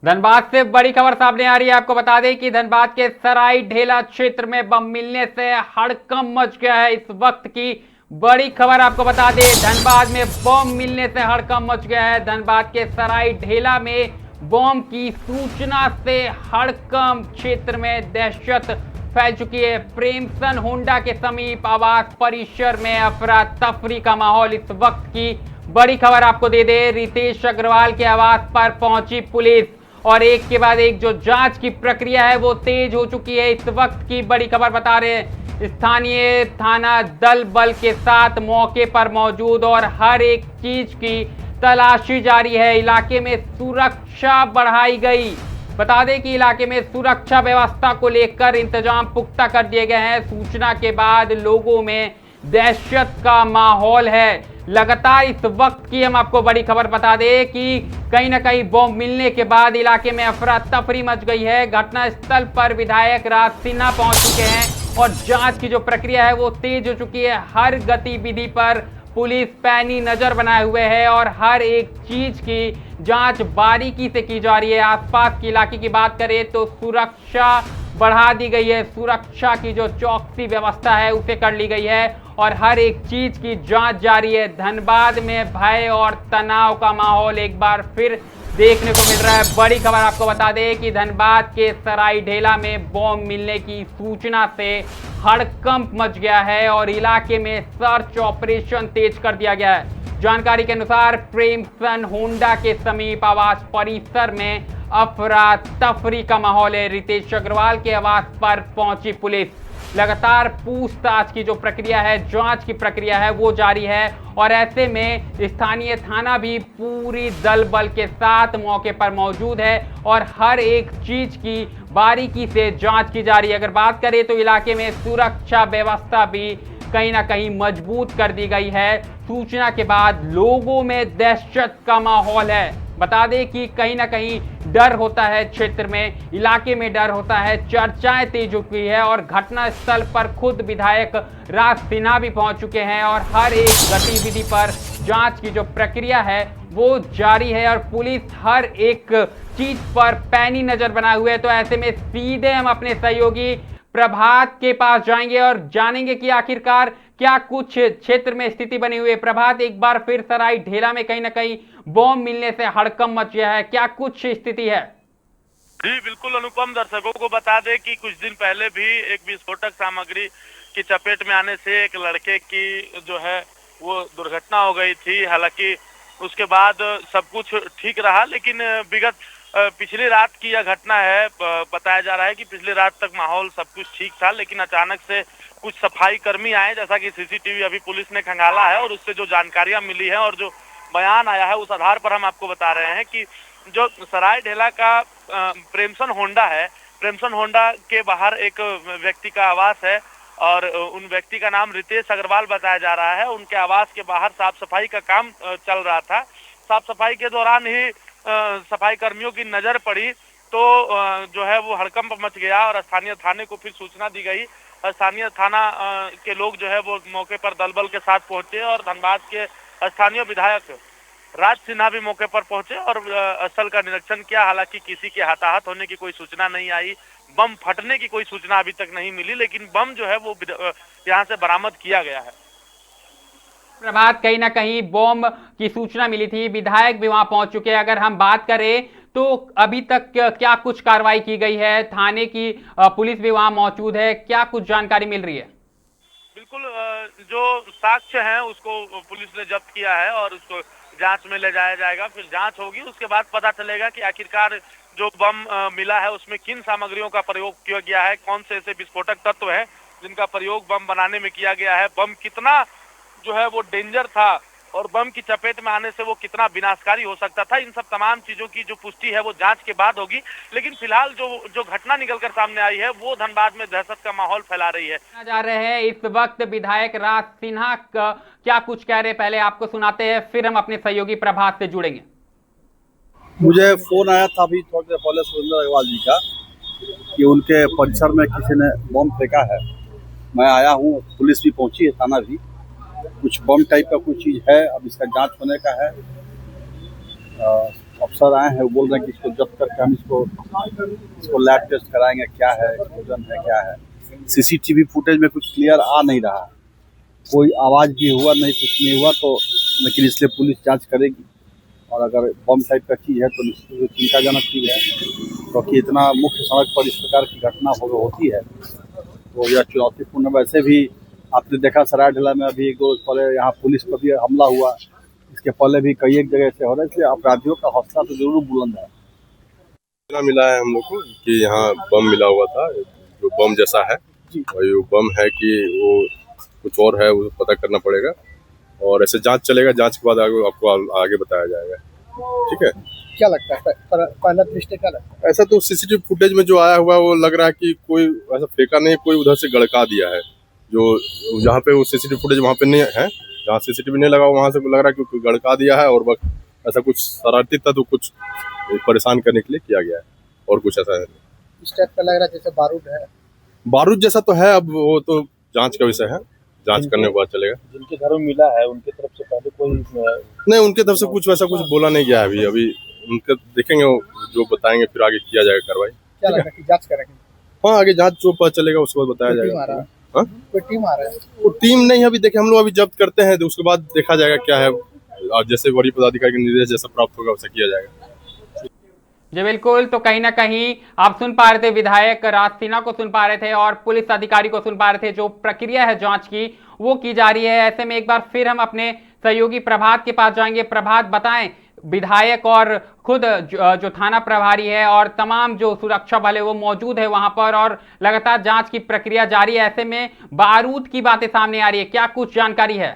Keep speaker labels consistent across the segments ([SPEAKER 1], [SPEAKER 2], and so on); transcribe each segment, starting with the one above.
[SPEAKER 1] धनबाद से बड़ी खबर सामने आ रही है। आपको बता दें कि धनबाद के सराय ढेला क्षेत्र में बम मिलने से हड़कंप मच गया है। इस वक्त की बड़ी खबर आपको बता दें, धनबाद में बम मिलने से हड़कंप मच गया है। धनबाद के सराय ढेला में बम की सूचना से हड़कंप क्षेत्र में दहशत फैल चुकी है। प्रेमसन होंडा के समीप आवास परिसर में अफरा तफरी का माहौल। इस वक्त की बड़ी खबर आपको दे दे, रितेश अग्रवाल के आवास पर पहुंची पुलिस और एक के बाद एक जो जांच की प्रक्रिया है वो तेज हो चुकी है। इस वक्त की बड़ी खबर बता रहे हैं, स्थानीय थाना दल बल के साथ मौके पर मौजूद और हर एक चीज की तलाशी जारी है। इलाके में सुरक्षा बढ़ाई गई। बता दें कि इलाके में सुरक्षा व्यवस्था को लेकर इंतजाम पुख्ता कर दिए गए हैं। सूचना के बाद लोगों में दहशत का माहौल है। लगातार इस वक्त की हम आपको बड़ी खबर बता दें कि कहीं ना कहीं बम मिलने के बाद इलाके में अफरा तफरी मच गई है। घटनास्थल पर विधायक राज सिन्हा पहुंच चुके हैं और जांच की जो प्रक्रिया है वो तेज हो चुकी है। हर गतिविधि पर पुलिस पैनी नजर बनाए हुए है और हर एक चीज की जांच बारीकी से की जा रही है। आसपास के इलाके की बात करें तो सुरक्षा बढ़ा दी गई है। सुरक्षा की जो चौकसी व्यवस्था है उसे कर ली गई है और हर एक चीज की जांच जारी है। धनबाद में भय और तनाव का माहौल एक बार फिर देखने को मिल रहा है। बड़ी खबर आपको बता दें कि धनबाद के सराय ढेला में बम मिलने की सूचना से हड़कंप मच गया है और इलाके में सर्च ऑपरेशन तेज कर दिया गया है। जानकारी के अनुसार प्रेमसन होंडा के समीप आवास परिसर में अफरा तफरी का माहौल है। रितेश अग्रवाल के आवास पर पहुंची पुलिस। लगातार पूछताछ की जो प्रक्रिया है, जांच की प्रक्रिया है वो जारी है और ऐसे में स्थानीय थाना भी पूरी दल बल के साथ मौके पर मौजूद है और हर एक चीज की बारीकी से जांच की जा रही है। अगर बात करें तो इलाके में सुरक्षा व्यवस्था भी कहीं ना कहीं मजबूत कर दी गई है। सूचना के बाद लोगों में दहशत का माहौल है। बता दें कि कहीं ना कहीं डर होता है, क्षेत्र में इलाके में डर होता है। चर्चाएं तेज हो गई है और घटनास्थल पर खुद विधायक राज सिन्हा भी पहुंच चुके हैं और हर एक गतिविधि पर जांच की जो प्रक्रिया है वो जारी है और पुलिस हर एक चीज पर पैनी नजर बनाए हुए है। तो ऐसे में सीधे हम अपने सहयोगी प्रभात के पास जाएंगे और जानेंगे कि आखिरकार क्या कुछ क्षेत्र में स्थिति बनी हुई है। प्रभात, एक बार फिर सराय ढेला में कहीं ना कहीं बम मिलने से हड़कंप मच गया है, क्या कुछ स्थिति है?
[SPEAKER 2] जी बिल्कुल अनुपम, दर्शकों को बता दें कि कुछ दिन पहले भी एक विस्फोटक सामग्री की चपेट में आने से एक लड़के की जो है वो दुर्घटना हो गई थी। हालांकि उसके बाद सब कुछ ठीक रहा, लेकिन विगत पिछली रात की यह घटना है। बताया जा रहा है कि पिछली रात तक माहौल सब कुछ ठीक था, लेकिन अचानक से कुछ सफाई कर्मी आए, जैसा कि सीसीटीवी अभी पुलिस ने खंगाला है और उससे जो जानकारियां मिली है और जो बयान आया है उस आधार पर हम आपको बता रहे हैं कि जो सराय ढेला का प्रेमसन होंडा है, प्रेमसन होंडा के बाहर एक व्यक्ति का आवास है और उन व्यक्ति का नाम रितेश अग्रवाल बताया जा रहा है। उनके आवास के बाहर साफ सफाई का काम चल रहा था। साफ सफाई के दौरान ही सफाई कर्मियों की नजर पड़ी तो जो है वो हड़कंप मच गया और स्थानीय थाने को फिर सूचना दी गई। स्थानीय थाना के लोग जो है वो मौके पर दलबल के साथ पहुंचे और धनबाद के स्थानीय विधायक राज सिन्हा भी मौके पर पहुंचे और स्थल का निरीक्षण किया। हालांकि किसी के हताहत होने की कोई सूचना नहीं आई, बम फटने की कोई सूचना अभी तक नहीं मिली, लेकिन बम जो है वो यहाँ से बरामद किया गया है।
[SPEAKER 1] प्रभात, कहीं ना कहीं बम की सूचना मिली थी, विधायक भी वहां पहुंच चुके हैं। अगर हम बात करें तो अभी तक क्या कुछ कार्रवाई की गई है? थाने की पुलिस भी वहां मौजूद है, क्या कुछ जानकारी मिल रही है?
[SPEAKER 2] बिल्कुल, जो साक्ष्य हैं उसको पुलिस ने जब्त किया है और उसको जांच में ले जाया जाएगा। फिर जांच होगी, उसके बाद पता चलेगा कि आखिरकार जो बम मिला है उसमें किन सामग्रियों का प्रयोग किया गया है, कौन से ऐसे विस्फोटक तत्व हैं जिनका प्रयोग बम बनाने में किया गया है, बम कितना जो है वो डेंजर था और बम की चपेट में आने से वो कितना विनाशकारी हो सकता था। इन सब तमाम चीजों की जो पुष्टि है वो जांच के बाद होगी, लेकिन फिलहाल जो घटना निकलकर सामने आई है वो धनबाद में दहशत का माहौल फैला रही है।
[SPEAKER 1] जा रहे हैं इस वक्त विधायक राज सिन्हा क्या कुछ कह रहे हैं, पहले आपको सुनाते हैं, फिर हम अपने सहयोगी प्रभात से जुड़ेंगे।
[SPEAKER 3] मुझे फोन आया था अभी थोड़ी देर पहले सुरेंद्र अग्रवाल जी का कि उनके परिसर में किसी ने बम फेंका है। मैं आया हूँ, पुलिस भी पहुंची है, थाना भी। कुछ बम टाइप का कुछ चीज़ है, अब इसका जांच होने का है। अफसर आए हैं, वो बोल रहे हैं कि इसको जब्त करके हम इसको लैब टेस्ट कराएंगे, क्या है, एक्सप्लोजन है, क्या है। सीसीटीवी फुटेज में कुछ क्लियर आ नहीं रहा, कोई आवाज़ भी हुआ नहीं, कुछ नहीं हुआ, तो लेकिन इसलिए पुलिस जांच करेगी। और अगर बम टाइप का चीज़ है तो निश्चित रूप से चिंताजनक चीज़ है, क्योंकि इतना मुख्य सड़क पर इस प्रकार की घटना होती है तो यह चुनौतीपूर्ण। वैसे भी आपने देखा सरायढेला में अभी 1-2 रोज पहले यहाँ पुलिस पर भी हमला हुआ, इसके पहले भी कई एक जगह से हो रहा है, इसलिए अपराधियों का हौसला तो जरूर बुलंद है।
[SPEAKER 4] इतना मिला है हम लोग को कि यहाँ बम मिला हुआ था, जो बम जैसा है, और ये बम है कि वो कुछ और है, वो पता करना पड़ेगा और ऐसे जांच चलेगा। जांच के बाद आपको आगे बताया जाएगा। ठीक है,
[SPEAKER 5] क्या लगता है पहला दृष्टि क्या लगता है?
[SPEAKER 4] ऐसा तो सीसीटीवी फुटेज में जो आया हुआ है वो लग रहा है कि कोई ऐसा फेंका नहीं, कोई उधर से गड़का दिया है। जो जहाँ पे वो सीसीटीवी फुटेज वहाँ पे नहीं है, जहाँ सीसीटीवी नहीं लगा वहाँ से लग रहा है कि कोई गड़का दिया है और बस ऐसा कुछ शरारती तत्व कुछ परेशान करने के लिए किया गया है, और कुछ ऐसा है।
[SPEAKER 5] इस टाइप का लग रहा है जैसे बारूद है।
[SPEAKER 4] बारूद जैसा तो है, अब वो तो जांच का विषय है, जांच करने के बाद चलेगा।
[SPEAKER 6] जिनके घरों में मिला है उनकी तरफ से पहले कोई
[SPEAKER 4] नहीं, उनके तरफ से कुछ वैसा कुछ बोला नहीं गया है। अभी उनके देखेंगे, जो बताएंगे फिर आगे किया जाएगा कार्रवाई।
[SPEAKER 5] क्या लगता है कि जांच करेंगे?
[SPEAKER 4] हाँ, आगे जांच जो पता चलेगा उसके बाद बताया
[SPEAKER 5] कोई
[SPEAKER 4] जाएगा।
[SPEAKER 5] कोई टीम आ रहा है?
[SPEAKER 4] वो टीम नहीं, अभी देखे हम लोग अभी जब्त करते हैं, तो उसके बाद देखा जाएगा क्या है, और जैसे वरीय पदाधिकारी के निर्देश जैसा प्राप्त होगा वैसा किया जाएगा।
[SPEAKER 1] जी बिल्कुल, तो कहीं ना कहीं आप सुन पा रहे थे विधायक राज सिन्हा को सुन पा रहे थे और पुलिस अधिकारी को सुन पा रहे थे। जो प्रक्रिया है जांच की वो की जा रही है। ऐसे में एक बार फिर हम अपने सहयोगी प्रभात के पास जाएंगे। प्रभात, बताएं, विधायक और खुद जो थाना प्रभारी है और तमाम जो सुरक्षा बल है वो मौजूद है वहां पर और लगातार जांच की प्रक्रिया जारी है। ऐसे में बारूद की बातें सामने आ रही है, क्या कुछ जानकारी है?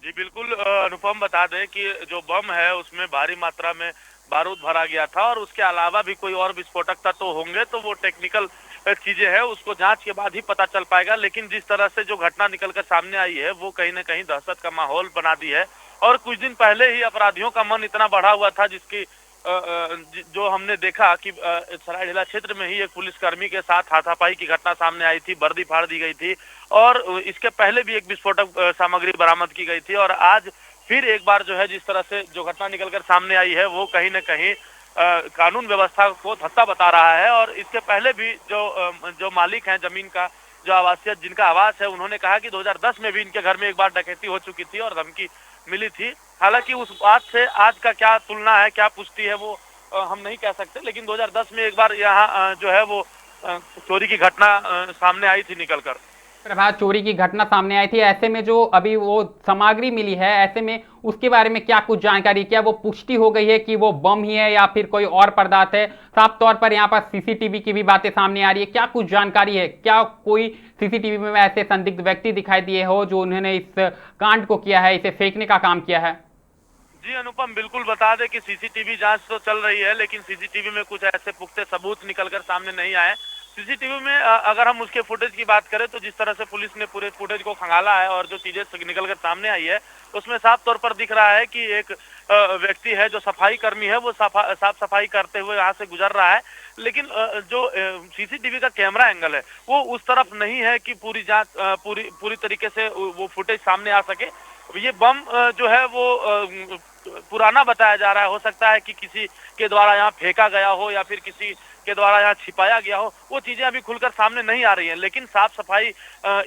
[SPEAKER 2] जी बिल्कुल अनुपम, बता दें कि जो बम है उसमें भारी मात्रा में बारूद भरा गया था और उसके अलावा भी कोई और विस्फोटक तत्व होंगे तो वो टेक्निकल चीजें हैं, उसको जांच के बाद ही पता चल पाएगा। लेकिन जिस तरह से जो घटना निकलकर सामने आई है वो कहीं ना कहीं दहशत का माहौल बना दी है। और कुछ दिन पहले ही अपराधियों का मन इतना बढ़ा हुआ था जिसकी जो हमने देखा कि सरायढेला क्षेत्र में ही एक पुलिसकर्मी के साथ हाथापाई की घटना सामने आई थी, वर्दी फाड़ दी गई थी और इसके पहले भी एक विस्फोटक सामग्री बरामद की गई थी। और आज फिर एक बार जो है जिस तरह से जो घटना निकलकर सामने आई है वो कहीं न कहीं कानून व्यवस्था को धत्ता बता रहा है। और इसके पहले भी जो मालिक हैं जमीन का, जो आवासीय जिनका आवास है, उन्होंने कहा कि 2010 में भी इनके घर में एक बार डकैती हो चुकी थी और धमकी मिली थी। हालांकि उस बात से आज का क्या तुलना है, क्या पुष्टि है, वो हम नहीं कह सकते। लेकिन 2010 में एक बार यहाँ जो है वो चोरी की घटना सामने आई थी निकलकर।
[SPEAKER 1] प्रभात, चोरी की घटना सामने आई थी, ऐसे में जो अभी वो सामग्री मिली है, ऐसे में उसके बारे में क्या कुछ जानकारी, क्या वो पुष्टि हो गई है कि वो बम ही है या फिर कोई और पदार्थ है? साफ तौर पर यहाँ पर सीसीटीवी की भी बातें सामने आ रही है, क्या कुछ जानकारी है? क्या कोई सीसीटीवी में ऐसे संदिग्ध व्यक्ति दिखाई दिए हो जो उन्होंने इस कांड को किया है, इसे फेंकने का काम किया है?
[SPEAKER 2] जी अनुपम, बिल्कुल बता दें कि सीसीटीवी जांच तो चल रही है लेकिन सीसीटीवी में कुछ ऐसे पुख्ते सबूत निकलकर सामने नहीं आए। सीसीटीवी में अगर हम उसके फुटेज की बात करें तो जिस तरह से पुलिस ने पूरे फुटेज को खंगाला है और जो चीजें निकलकर सामने आई है उसमें साफ तौर पर दिख रहा है कि एक व्यक्ति है जो सफाई कर्मी है, वो साफ सफाई करते हुए यहाँ से गुजर रहा है। लेकिन जो सीसीटीवी का कैमरा एंगल है वो उस तरफ नहीं है कि पूरी जांच पूरी तरीके से वो फुटेज सामने आ सके। ये बम जो है वो पुराना बताया जा रहा है। हो सकता है कि किसी के द्वारा यहाँ फेंका गया हो या फिर किसी के द्वारा यहाँ छिपाया गया हो, वो चीजें अभी खुलकर सामने नहीं आ रही हैं। लेकिन साफ सफाई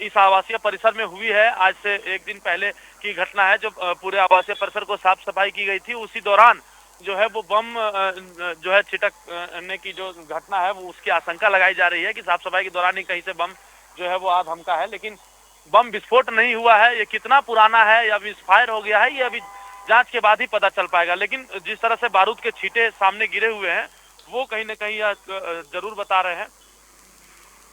[SPEAKER 2] इस आवासीय परिसर में हुई है। आज से एक दिन पहले की घटना है, जो पूरे आवासीय परिसर को साफ सफाई की गई थी, उसी दौरान जो है वो बम जो है छिटकने की जो घटना है वो उसकी आशंका लगाई जा रही है कि साफ सफाई के दौरान ही कहीं से बम जो है वो आ धमका है। लेकिन बम विस्फोट नहीं हुआ है, ये कितना पुराना है या मिसफायर हो गया है ये अभी जांच के बाद ही पता चल पाएगा। लेकिन जिस तरह से बारूद के छींटे सामने गिरे हुए हैं वो कहीं न कहीं जरूर बता रहे हैं।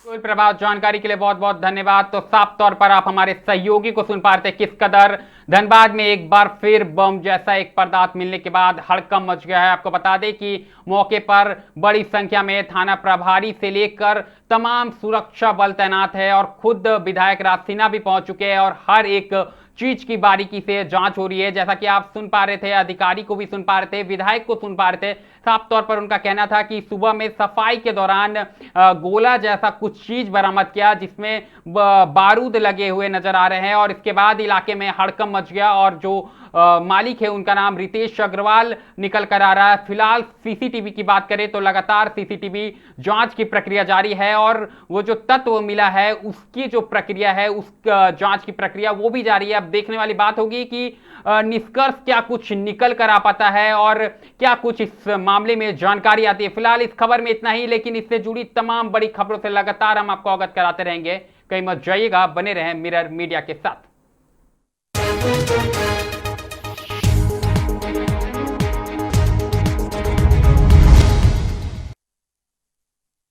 [SPEAKER 1] प्रभात, जानकारी के लिए बहुत बहुत धन्यवाद। तो साफ तौर पर आप हमारे सहयोगी को सुन पा रहे थे किस कदर धनबाद में एक बार फिर बम जैसा एक पदार्थ मिलने के बाद हड़कंप मच गया है। आपको बता दें कि मौके पर बड़ी संख्या में थाना प्रभारी से लेकर तमाम सुरक्षा बल तैनात है और खुद विधायक राज सिन्हा भी पहुंच चुके हैं और हर एक चीज की बारीकी से जांच हो रही है। जैसा कि आप सुन पा रहे थे, अधिकारी को भी सुन पा रहे थे, विधायक को सुन पा रहे थे, साफ तौर पर उनका कहना था कि सुबह में सफाई के दौरान गोला जैसा कुछ चीज बरामद किया जिसमें बारूद लगे हुए नजर आ रहे हैं और इसके बाद इलाके में हड़कंप मच गया और जो मालिक है उनका नाम रितेश अग्रवाल निकल कर आ रहा है। फिलहाल सीसीटीवी की बात करें तो लगातार सीसीटीवी जांच की प्रक्रिया जारी है और वो जो तत्व मिला है उसकी जो प्रक्रिया है, उस जांच की प्रक्रिया वो भी जारी है। अब देखने वाली बात होगी कि निष्कर्ष क्या कुछ निकल कर आ पाता है और क्या कुछ इस मामले में जानकारी आती है। फिलहाल इस खबर में इतना ही, लेकिन इससे जुड़ी तमाम बड़ी खबरों से लगातार हम आपको अवगत कराते रहेंगे। कहीं मत जाइएगा, बने रहें मिरर मीडिया के साथ।